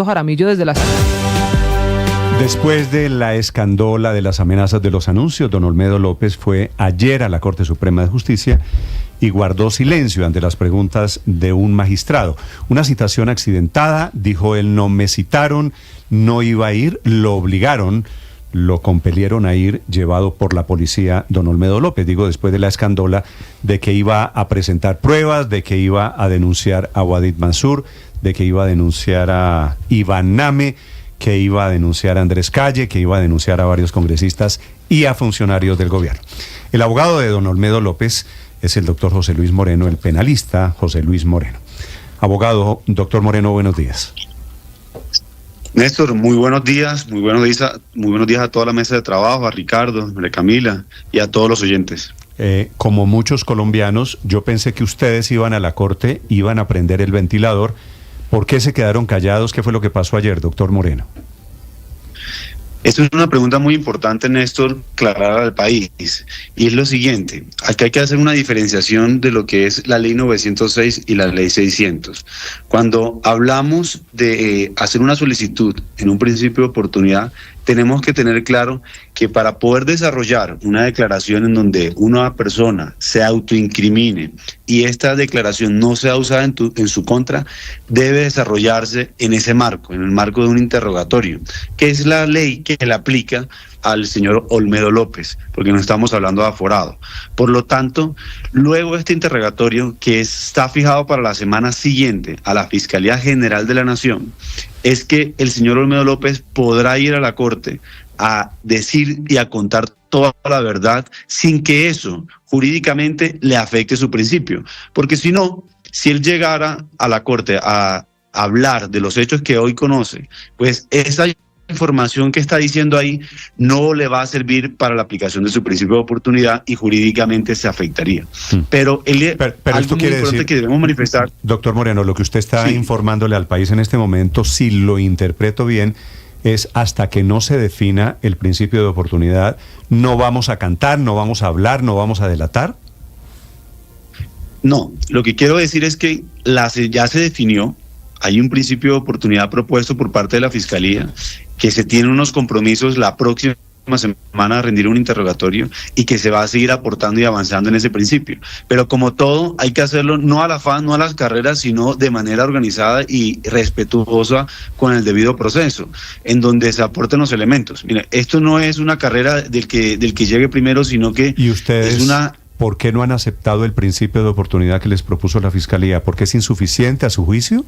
Jaramillo desde la... Después de la escandola de las amenazas de los anuncios, don Olmedo López fue ayer a la Corte Suprema de Justicia y guardó silencio ante las preguntas de un magistrado. Una citación accidentada, dijo él: no me citaron, no iba a ir, lo obligaron, lo compelieron a ir, llevado por la policía don Olmedo López. Digo, después de la escandola de que iba a presentar pruebas, de que iba a denunciar a Wadid Mansur, de que iba a denunciar a Iván Name, que iba a denunciar a Andrés Calle, que iba a denunciar a varios congresistas y a funcionarios del gobierno. El abogado de don Olmedo López es el doctor José Luis Moreno, el penalista José Luis Moreno. Abogado, doctor Moreno, buenos días. Néstor, muy buenos días a toda la mesa de trabajo, a Ricardo, a María Camila y a todos los oyentes. Como muchos colombianos, yo pensé que ustedes iban a la corte, iban a prender el ventilador. ¿Por qué se quedaron callados? ¿Qué fue lo que pasó ayer, doctor Moreno? Esto es una pregunta muy importante, Néstor, aclarar al país. Y es lo siguiente: aquí hay que hacer una diferenciación de lo que es la ley 906 y la ley 600. Cuando hablamos de hacer una solicitud en un principio de oportunidad, tenemos que tener claro que para poder desarrollar una declaración en donde una persona se autoincrimine y esta declaración no sea usada en su contra, debe desarrollarse en ese marco, en el marco de un interrogatorio, que es la ley que le aplica al señor Olmedo López, porque no estamos hablando de aforado. Por lo tanto, luego de este interrogatorio, que está fijado para la semana siguiente a la Fiscalía General de la Nación, es que el señor Olmedo López podrá ir a la Corte a decir y a contar toda la verdad sin que eso jurídicamente le afecte su principio. Porque si no, si él llegara a la Corte a hablar de los hechos que hoy conoce, pues esa información que está diciendo ahí no le va a servir para la aplicación de su principio de oportunidad y jurídicamente se afectaría. Pero esto quiere decir que debemos manifestar. Doctor Moreno, lo que usted está informándole al país en este momento, si lo interpreto bien, es hasta que no se defina el principio de oportunidad, no vamos a cantar, no vamos a hablar, no vamos a delatar. No, lo que quiero decir es que ya se definió. Hay un principio de oportunidad propuesto por parte de la Fiscalía, que se tienen unos compromisos la próxima semana a rendir un interrogatorio y que se va a seguir aportando y avanzando en ese principio. Pero como todo, hay que hacerlo no al afán, no a las carreras, sino de manera organizada y respetuosa con el debido proceso, en donde se aporten los elementos. Mire, esto no es una carrera del que llegue primero, sino que ¿y ustedes es una... ¿Por qué no han aceptado el principio de oportunidad que les propuso la Fiscalía? ¿Por qué es insuficiente a su juicio?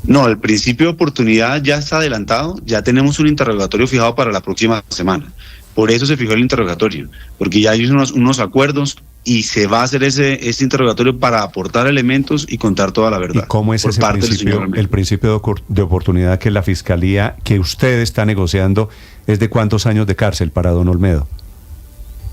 No, el principio de oportunidad ya está adelantado, ya tenemos un interrogatorio fijado para la próxima semana. Por eso se fijó el interrogatorio, porque ya hay unos acuerdos y se va a hacer ese interrogatorio para aportar elementos y contar toda la verdad. ¿Y cómo es ese principio, el principio de oportunidad que la Fiscalía, que usted está negociando, es de cuántos años de cárcel para don Olmedo?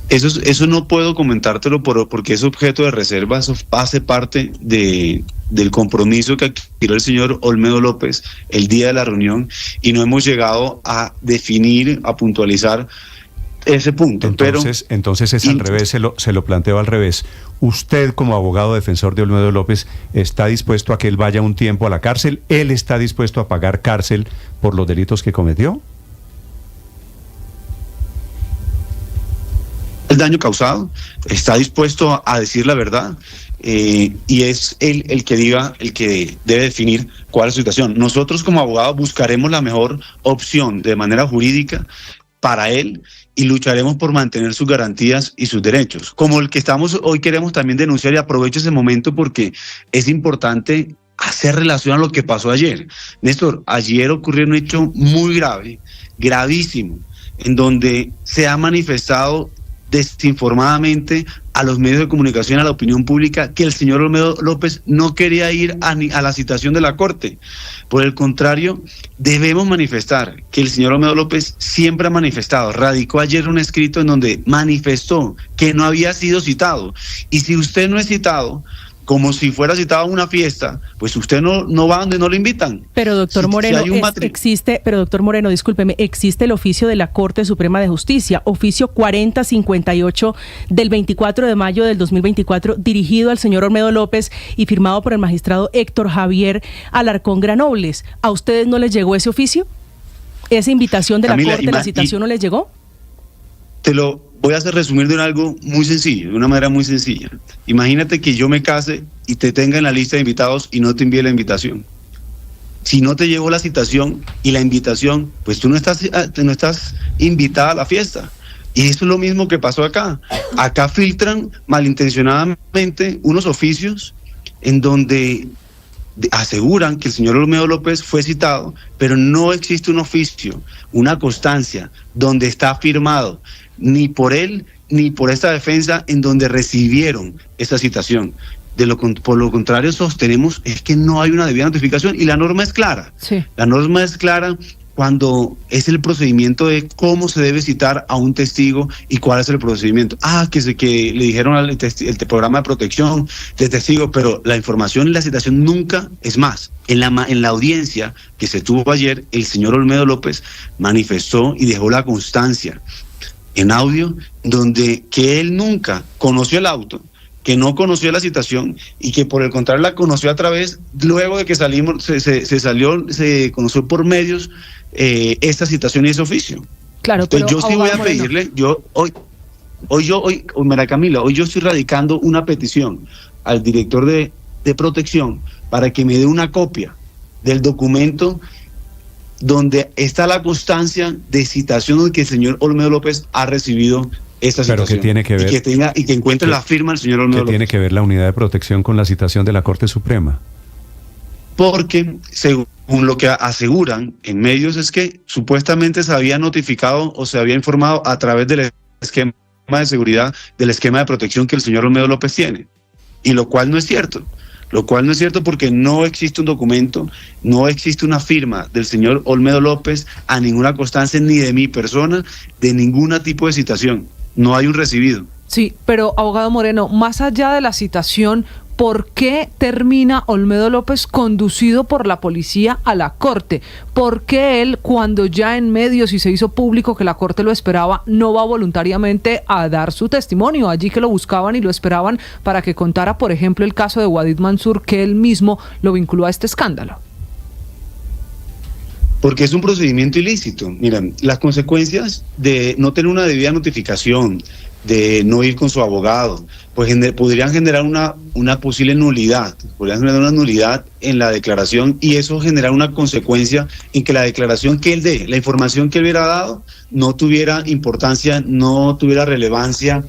Eso no puedo comentártelo porque es objeto de reserva, eso hace parte del compromiso que adquirió el señor Olmedo López el día de la reunión y no hemos llegado a definir, a puntualizar ese punto. Entonces es al revés, se lo planteo al revés. ¿Usted como abogado defensor de Olmedo López está dispuesto a que él vaya un tiempo a la cárcel? ¿Él está dispuesto a pagar cárcel por los delitos que cometió? El daño causado, está dispuesto a decir la verdad y es él el que debe definir cuál es la situación. Nosotros como abogados buscaremos la mejor opción de manera jurídica para él y lucharemos por mantener sus garantías y sus derechos. Como el que hoy queremos también denunciar, y aprovecho ese momento porque es importante hacer relación a lo que pasó ayer. Néstor, ayer ocurrió un hecho muy grave, gravísimo, en donde se ha manifestado desinformadamente a los medios de comunicación, a la opinión pública, que el señor Olmedo López no quería ir a la citación de la Corte. Por el contrario, debemos manifestar que el señor Olmedo López siempre ha manifestado, radicó ayer un escrito en donde manifestó que no había sido citado. Y si usted no es citado, como si fuera citado a una fiesta, pues usted no va donde no le invitan. Pero doctor Moreno, doctor Moreno, discúlpeme, existe el oficio de la Corte Suprema de Justicia, oficio 4058 del 24 de mayo del 2024, dirigido al señor Olmedo López y firmado por el magistrado Héctor Javier Alarcón Granobles. ¿A ustedes no les llegó ese oficio? ¿Esa invitación de Camila, la Corte, la citación no les llegó? Te lo voy a hacer resumir de algo muy sencillo, de una manera muy sencilla. Imagínate que yo me case y te tenga en la lista de invitados y no te envíe la invitación. Si no te llegó la citación y la invitación, pues tú no estás invitada a la fiesta. Y eso es lo mismo que pasó acá. Acá filtran malintencionadamente unos oficios en donde aseguran que el señor Olmedo López fue citado, pero no existe un oficio, una constancia donde está firmado ni por él ni por esta defensa en donde recibieron esa citación. Por lo contrario, sostenemos es que no hay una debida notificación y la norma es clara. Sí. La norma es clara cuando es el procedimiento de cómo se debe citar a un testigo y cuál es el procedimiento. Que le dijeron el programa de protección de testigo, pero la información y la citación nunca es más. En la audiencia que se tuvo ayer, el señor Olmedo López manifestó y dejó la constancia en audio donde que él nunca conoció el auto, que no conoció la citación y que por el contrario la conoció a través, luego de que salimos, se conoció por medios esta citación y ese oficio. Claro, entonces, yo sí voy a pedirle, María Camila, hoy yo estoy radicando una petición al director de protección para que me dé una copia del documento donde está la constancia de citación de que el señor Olmedo López ha recibido esta citación. Pero ¿qué tiene que ver? Y que encuentre la firma del señor Olmedo López. ¿Qué tiene que ver la unidad de protección con la citación de la Corte Suprema? Porque, según lo que aseguran en medios, es que supuestamente se había notificado o se había informado a través del esquema de seguridad, del esquema de protección que el señor Olmedo López tiene. Y lo cual no es cierto. Lo cual no es cierto porque no existe un documento, no existe una firma del señor Olmedo López a ninguna constancia ni de mi persona, de ningún tipo de citación. No hay un recibido. Sí, pero abogado Moreno, más allá de la citación, ¿por qué termina Olmedo López conducido por la policía a la Corte? ¿Por qué él, cuando ya en medios y se hizo público que la Corte lo esperaba, no va voluntariamente a dar su testimonio allí que lo buscaban y lo esperaban para que contara, por ejemplo, el caso de Wadid Mansur, que él mismo lo vinculó a este escándalo? Porque es un procedimiento ilícito. Miren, las consecuencias de no tener una debida notificación, de no ir con su abogado, pues podrían generar una posible nulidad, podrían generar una nulidad en la declaración y eso generar una consecuencia en que la declaración que él dé, la información que él hubiera dado, no tuviera importancia, no tuviera relevancia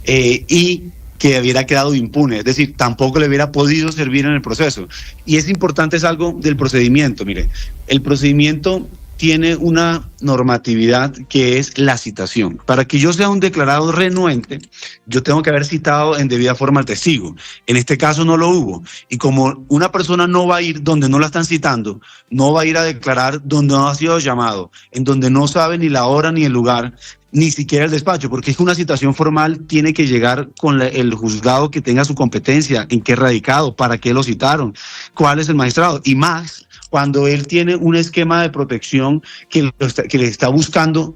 y que hubiera quedado impune, es decir, tampoco le hubiera podido servir en el proceso. Y es importante, es algo del procedimiento, mire, el procedimiento tiene una normatividad que es la citación. Para que yo sea un declarado renuente, yo tengo que haber citado en debida forma al testigo. En este caso no lo hubo. Y como una persona no va a ir donde no la están citando, no va a ir a declarar donde no ha sido llamado, en donde no sabe ni la hora ni el lugar, ni siquiera el despacho, porque es que una citación formal tiene que llegar con el juzgado que tenga su competencia, en qué radicado, para qué lo citaron, cuál es el magistrado, y más cuando él tiene un esquema de protección que está buscando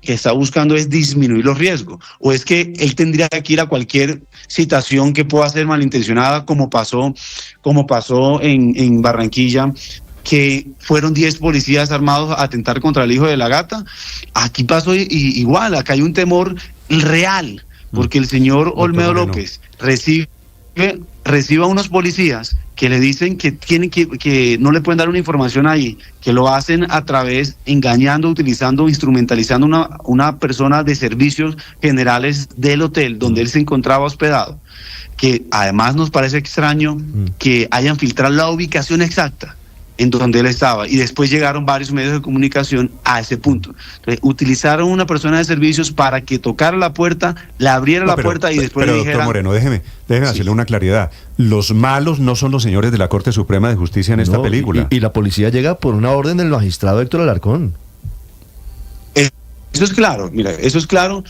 es disminuir los riesgos, o es que él tendría que ir a cualquier citación que pueda ser malintencionada, como pasó en Barranquilla, que fueron 10 policías armados a atentar contra el hijo de la gata. Aquí pasó igual, acá hay un temor real, porque el señor Olmedo López recibe a unos policías que le dicen que no le pueden dar una información ahí, que lo hacen a través, engañando, utilizando, instrumentalizando una persona de servicios generales del hotel donde él se encontraba hospedado, que además nos parece extraño que hayan filtrado la ubicación exacta en donde él estaba, y después llegaron varios medios de comunicación a ese punto. Entonces, utilizaron una persona de servicios para que tocara la puerta, le abriera la puerta y después le dijera... Doctor Moreno, déjeme hacerle una claridad. Los malos no son los señores de la Corte Suprema de Justicia en esta película. Y la policía llega por una orden del magistrado Héctor Alarcón. Eso es claro, mira, eso es claro.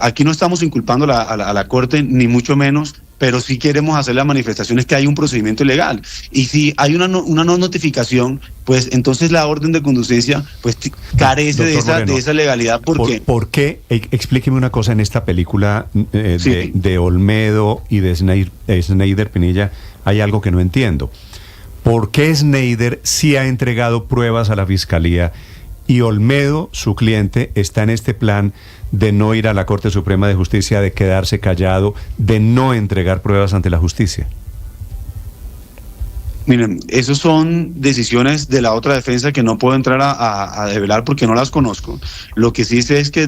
Aquí no estamos inculpando a la Corte, ni mucho menos, pero sí queremos hacer las manifestaciones que hay un procedimiento legal. Y si hay una no notificación, pues entonces la orden de conducencia pues carece de esa legalidad. ¿Por qué? Explíqueme una cosa en esta película Sí. de Olmedo y de Snyder Pinilla, hay algo que no entiendo. ¿Por qué Snyder sí ha entregado pruebas a la Fiscalía y Olmedo, su cliente, está en este plan de no ir a la Corte Suprema de Justicia, de quedarse callado, de no entregar pruebas ante la justicia? Miren, esas son decisiones de la otra defensa que no puedo entrar a develar porque no las conozco. Lo que sí sé es que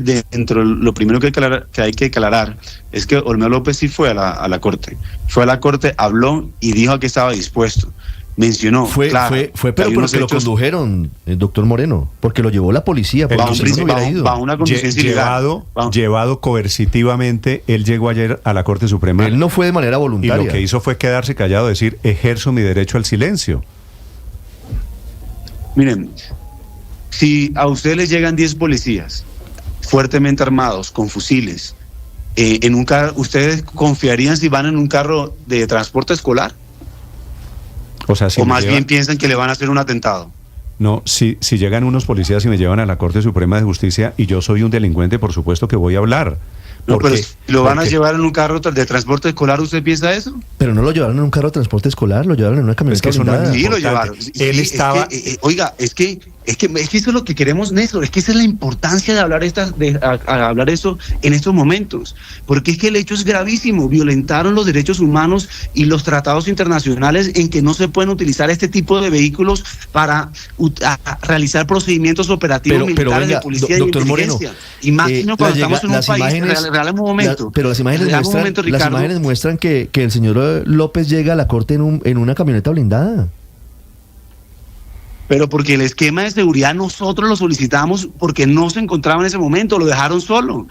lo primero que hay que aclarar es que Olmedo López sí fue a la Corte. Fue a la Corte, habló y dijo que estaba dispuesto. Mencionó, Fue pero porque lo condujeron, doctor Moreno, porque lo llevó la policía. Bajo una conducción ilegal. Llevado coercitivamente, él llegó ayer a la Corte Suprema. Él no fue de manera Y voluntaria. lo que hizo fue quedarse callado, decir, ejerzo mi derecho al silencio. Miren, si a ustedes les llegan 10 policías fuertemente armados, con fusiles, en un carro, ¿ustedes confiarían si van en un carro de transporte escolar? O sea, ¿O más bien piensan que le van a hacer un atentado? No, si llegan unos policías y me llevan a la Corte Suprema de Justicia y yo soy un delincuente, por supuesto que voy a hablar. No, pero si lo van a llevar en un carro de transporte escolar, ¿usted piensa eso? Pero no lo llevaron en un carro de transporte escolar, lo llevaron en una camioneta blindada. Sí, lo llevaron. Él estaba... oiga, es que eso es lo que queremos, Néstor, es que esa es la importancia de hablar hablar eso en estos momentos, porque es que el hecho es gravísimo, violentaron los derechos humanos y los tratados internacionales en que no se pueden utilizar este tipo de vehículos para realizar procedimientos operativos militares venga, de policía doctor y inteligencia. Moreno, Y más cuando estamos en un país, regálame un momento. Pero las imágenes muestran que el señor López llega a la Corte en una camioneta blindada. Pero porque el esquema de seguridad nosotros lo solicitamos porque no se encontraba en ese momento, lo dejaron solo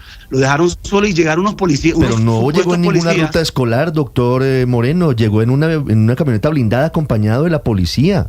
y llegaron unos policías. Pero no llegó en ninguna ruta escolar, doctor Moreno, llegó en una camioneta blindada acompañado de la policía.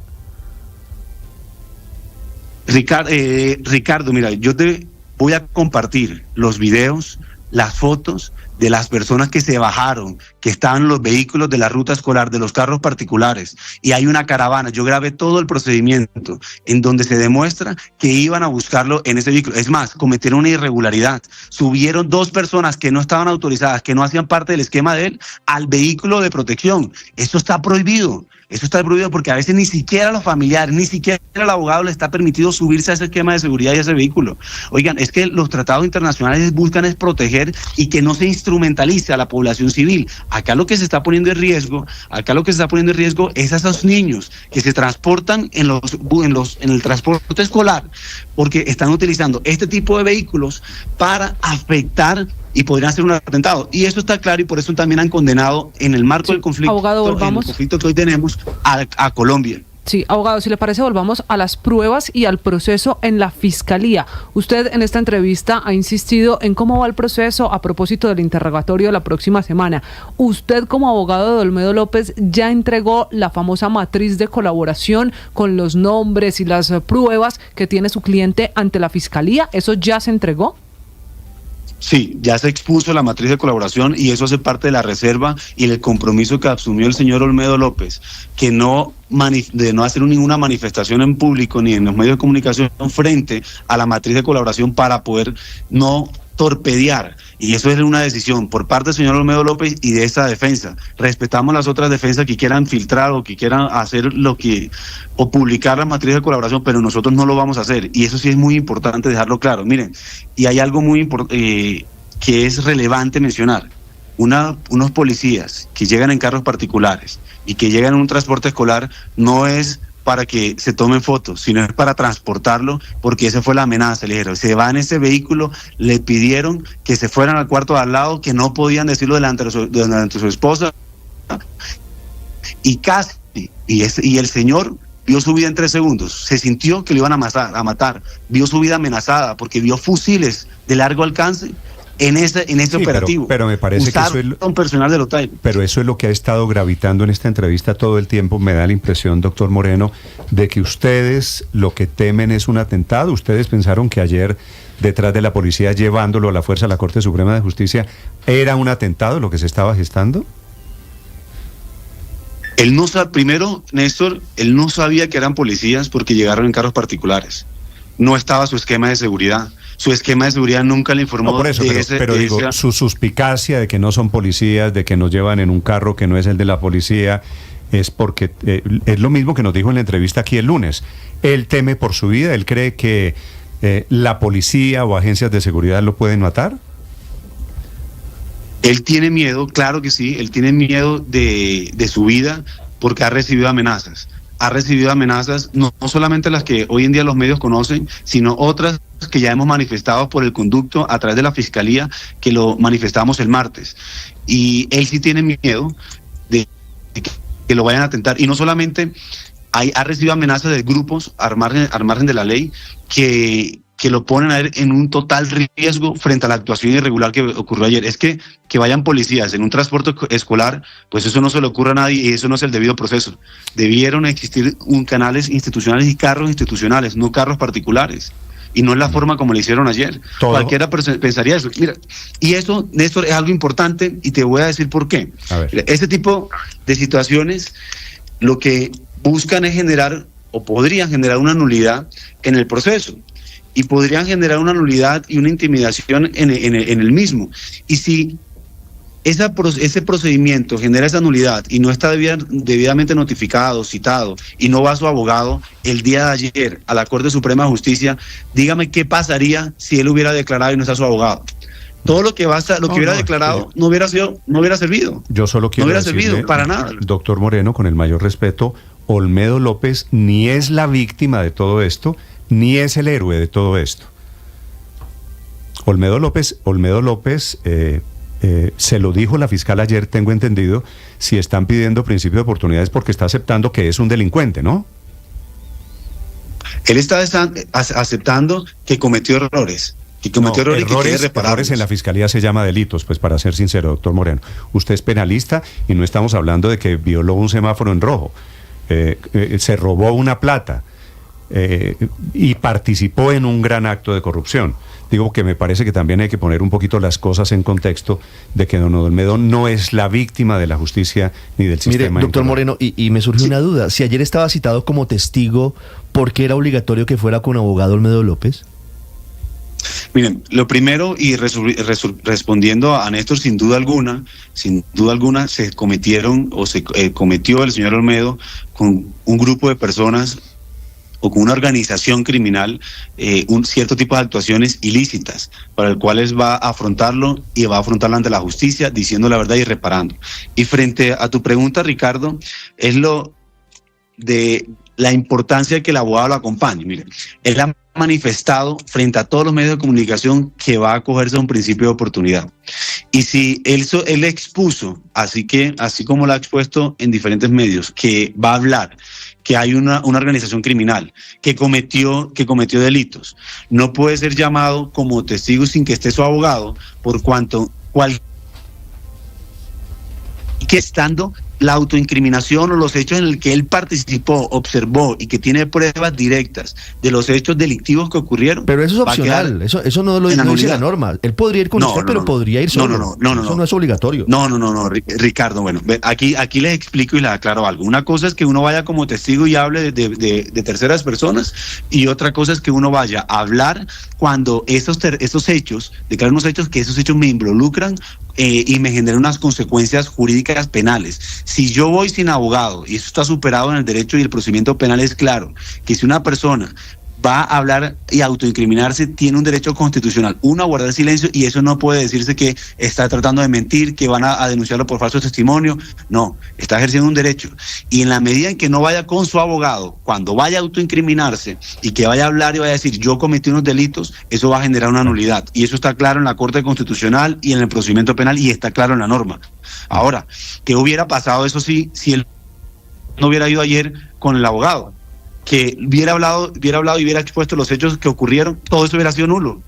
Ricardo, mira, yo te voy a compartir los videos, las fotos de las personas que se bajaron, que estaban en los vehículos de la ruta escolar, de los carros particulares, y hay una caravana. Yo grabé todo el procedimiento en donde se demuestra que iban a buscarlo en ese vehículo. Es más, cometieron una irregularidad. Subieron 2 personas que no estaban autorizadas, que no hacían parte del esquema de él, al vehículo de protección. Eso está prohibido. Eso está prohibido porque a veces ni siquiera los familiares, ni siquiera el abogado le está permitido subirse a ese esquema de seguridad y a ese vehículo. Oigan, es que los tratados internacionales buscan es proteger y que no se instrumentalice a la población civil. Acá lo que se está poniendo en riesgo, es a esos niños que se transportan en el transporte escolar, porque están utilizando este tipo de vehículos para afectar y podrían hacer un atentado. Y eso está claro y por eso también han condenado en el marco del conflicto, abogado, el conflicto que hoy tenemos a Colombia. Sí, abogado, si le parece, volvamos a las pruebas y al proceso en la Fiscalía. Usted en esta entrevista ha insistido en cómo va el proceso a propósito del interrogatorio de la próxima semana. Usted, como abogado de Olmedo López, ya entregó la famosa matriz de colaboración con los nombres y las pruebas que tiene su cliente ante la Fiscalía. ¿Eso ya se entregó? Sí, ya se expuso la matriz de colaboración y eso hace parte de la reserva y el compromiso que asumió el señor Olmedo López, que de no hacer ninguna manifestación en público ni en los medios de comunicación frente a la matriz de colaboración para poder no torpedear. Y eso es una decisión por parte del señor Olmedo López y de esta defensa. Respetamos las otras defensas que quieran filtrar o que quieran hacer o publicar la matriz de colaboración, pero nosotros no lo vamos a hacer. Y eso sí es muy importante dejarlo claro. Miren, y hay algo muy importante que es relevante mencionar. Unos policías que llegan en carros particulares y que llegan en un transporte escolar no es para que se tomen fotos, sino es para transportarlo, porque esa fue la amenaza. Le dijeron, se va en ese vehículo, le pidieron que se fueran al cuarto de al lado, que no podían decirlo delante de su esposa, y casi, y el señor vio su vida en 3 segundos, se sintió que lo iban a matar, vio su vida amenazada, porque vio fusiles de largo alcance en ese operativo. Pero me parece que eso es un personal del OTAN. Pero eso es lo que ha estado gravitando en esta entrevista todo el tiempo. Me da la impresión, doctor Moreno, de que ustedes lo que temen es un atentado. Ustedes pensaron que ayer, detrás de la policía llevándolo a la fuerza a la Corte Suprema de Justicia, ¿era un atentado lo que se estaba gestando? Él no sabe, primero, Néstor, él no sabía que eran policías porque llegaron en carros particulares. No estaba su esquema de seguridad. Su esquema de seguridad nunca le informó. No, por eso, pero digo, su suspicacia de que no son policías, de que nos llevan en un carro que no es el de la policía, es porque es lo mismo que nos dijo en la entrevista aquí el lunes. Él teme por su vida, él cree que la policía o agencias de seguridad lo pueden matar. Él tiene miedo, claro que sí, él tiene miedo de su vida porque ha recibido amenazas. Ha recibido amenazas, no solamente las que hoy en día los medios conocen, sino otras que ya hemos manifestado por el conducto a través de la Fiscalía, que lo manifestamos el martes. Y él sí tiene miedo de que lo vayan a atentar. Y no solamente ha recibido amenazas de grupos al margen de la ley que lo ponen a él en un total riesgo frente a la actuación irregular que ocurrió ayer. Es que vayan policías en un transporte escolar, pues eso no se le ocurre a nadie y eso no es el debido proceso. Debieron existir canales institucionales y carros institucionales, no carros particulares. Y no es la forma como lo hicieron ayer. ¿Todo? Cualquiera pensaría eso. Mira, y eso, Néstor, es algo importante y te voy a decir por qué. Mira, este tipo de situaciones lo que buscan es generar o podrían generar una nulidad en el proceso. Y podrían generar una nulidad y una intimidación en el mismo. Y si ese procedimiento genera esa nulidad y no está debidamente notificado, citado, y no va a su abogado el día de ayer a la Corte Suprema de Justicia, dígame qué pasaría si él hubiera declarado y no está su abogado. Todo lo que hubiera declarado no hubiera servido. Yo solo quiero no hubiera servido para nada. Doctor Moreno, con el mayor respeto, Olmedo López ni es la víctima de todo esto, ni es el héroe de todo esto. Olmedo López se lo dijo la fiscal ayer, tengo entendido, si están pidiendo principio de oportunidades porque está aceptando que es un delincuente, ¿no? Él está aceptando que cometió errores. Y cometió errores y que quiere repararlos. Errores en la fiscalía se llama delitos, pues para ser sincero, doctor Moreno. Usted es penalista y no estamos hablando de que violó un semáforo en rojo, se robó una plata. Y participó en un gran acto de corrupción. Digo que me parece que también hay que poner un poquito las cosas en contexto de que don Olmedo no es la víctima de la justicia ni del sistema. Mire, doctor Moreno, y me surge una duda. Si ayer estaba citado como testigo, ¿por qué era obligatorio que fuera con abogado Olmedo López? Miren, lo primero, y respondiendo a Néstor, sin duda alguna, se cometió el señor Olmedo con un grupo de personas o con una organización criminal, un cierto tipo de actuaciones ilícitas, para el cual va a afrontarlo y va a afrontarlo ante la justicia, diciendo la verdad y reparando. Y frente a tu pregunta, Ricardo, es lo de la importancia de que el abogado lo acompañe. Mire, él ha manifestado frente a todos los medios de comunicación que va a acogerse a un principio de oportunidad. Y si él expuso, así como lo ha expuesto en diferentes medios, que va a hablar que hay una organización criminal que cometió delitos, no puede ser llamado como testigo sin que esté su abogado, por cuanto que estando la autoincriminación o los hechos en el que él participó, observó y que tiene pruebas directas de los hechos delictivos que ocurrieron. Pero eso es opcional, eso no lo dice la norma. Él podría ir con usted, pero podría ir solo. Eso no es obligatorio. No, Ricardo, bueno, aquí les explico y les aclaro algo. Una cosa es que uno vaya como testigo y hable de terceras personas, y otra cosa es que uno vaya a hablar cuando esos hechos, declarar unos hechos que esos hechos me involucran y me generan unas consecuencias jurídicas penales. Si yo voy sin abogado, y eso está superado en el derecho y el procedimiento penal, es claro que si una persona va a hablar y autoincriminarse, tiene un derecho constitucional, uno, a guardar silencio, y eso no puede decirse que está tratando de mentir, que van a denunciarlo por falso testimonio. No, está ejerciendo un derecho. Y en la medida en que no vaya con su abogado, cuando vaya a autoincriminarse y que vaya a hablar y vaya a decir yo cometí unos delitos, eso va a generar una nulidad. Y eso está claro en la Corte Constitucional y en el procedimiento penal, y está claro en la norma. Ahora, ¿qué hubiera pasado, eso sí, si él no hubiera ido ayer con el abogado? Que hubiera hablado y hubiera expuesto los hechos que ocurrieron, todo eso hubiera sido nulo.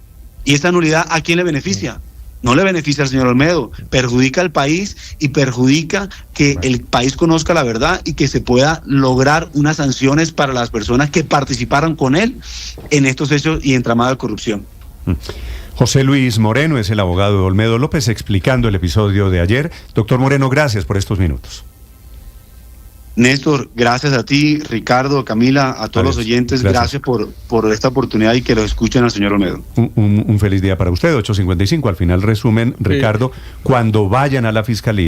¿Y esa nulidad a quién le beneficia? No le beneficia al señor Olmedo, perjudica al país y perjudica que el país conozca la verdad y que se pueda lograr unas sanciones para las personas que participaron con él en estos hechos y entramado de corrupción. José Luis Moreno es el abogado de Olmedo López explicando el episodio de ayer. Doctor Moreno, gracias por estos minutos. Néstor, gracias a ti, Ricardo, Camila, a todos los oyentes, gracias por esta oportunidad y que lo escuchen al señor Olmedo. Un feliz día para usted, 8:55. Al final resumen, Ricardo, cuando vayan a la fiscalía.